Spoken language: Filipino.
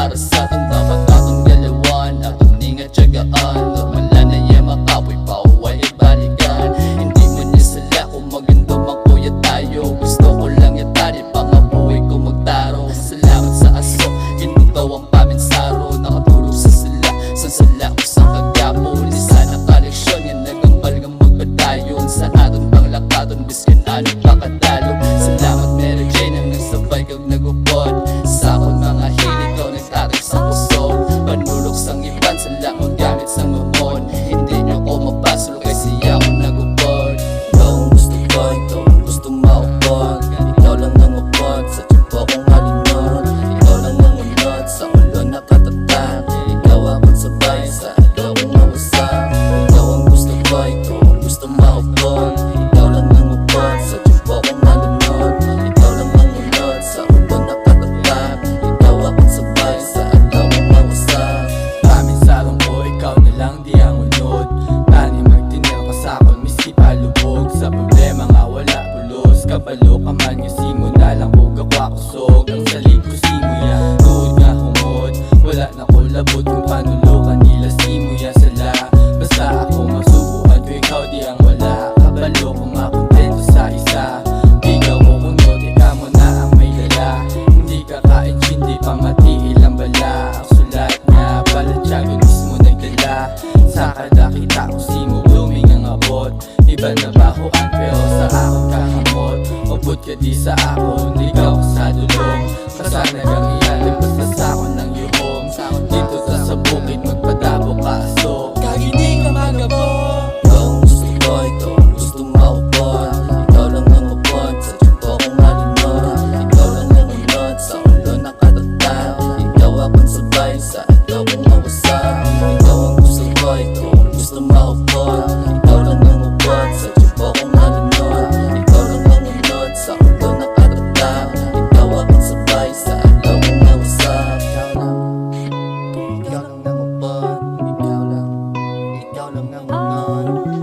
para sa atin dapat atong galawan, atong ningat tiyagaan. Wala na yan makapoy pa uway ibalikan. Hindi mo niya sila kung maganda makuya tayo. Gusto ko lang yatari pangabuhay ko magtaro. Salamat sa aso, ginagaw ang paminsaro. Nakatulog sa sila, sa sala ko sa kagapo. Di sana kaleksyon yan nagambal ng magbadayon. Sa aton pang lakadon, biskin ano pakadalo. Salamat Mary Jane ang nagsabay kag nagupod. Sa akong mga hilig ko nagtarik sa puso. Panulok sang iban sa lamang gamit sa mamon. Hindi niyo ko mapasol kasi ako nagupod. Ikaw ang gusto ko, ikaw ang gusto maupod. Ikaw lang ang upod, sa tiyan ko kong malinod. Ikaw lang ang unod, sa ulo nakatatak. Ikaw akong sabay, sa alaw kong mawasak. Ikaw ang gusto ko, ikaw ang gusto maupod. Ikaw lang ang upod, sa tiyan ko kong malinod. Ikaw lang ang unod, sa ulo nakatatak. Ikaw akong sabay, sa alaw kong mawasak. Paminsarong ko, ikaw na lang di ang unod. Tani magtinil ka sakon, miski palubog. Sa problema nga wala pulos. Kabalo ka man, simo na lang huwag ako akusog. Ang salig ko simo ya, tuod nga humod. Wala na ko labot kung panulukan nila simo ya sala. Basta ako masubuhan ko, ikaw di ang wala. Kabalo ko makontento sa isa. Di ka kukunod, ikaw mo na ang may dala. Hindi ka kain, hindi pa mati ilang bala. Ang sulat niya, balatsyag yun mismo nagdala. Sa kada kita ko simo, blooming ang abot. Iba na bahuan pero sa akon kakamot. Upod ka di sa akon, ikaw ka sa dulong. Pasana kang iyalig, basta sa akon ng yuhong. Dito ka sa bukid, magpadabo ka aso. Kaginig ka magabot. Ikaw ang gusto ko, ikaw ang gusto maupod. Ikaw lang ang upod, sa tiyan ko kong malinod. Ikaw lang ang unod, sa ulo nakatatak. Ikaw akong sabay, sa alaw kong mawasak. Ikaw ang gusto ko, ikaw ang gusto maupod. Ikaw lang ang upod, sa tiyan ko kong malinod. Ikaw lang ang unod, sa ulo nakatatak. Ikaw akong sabay, sa alaw kong mawasak. Ikaw lang ang upod, ikaw lang ang unod.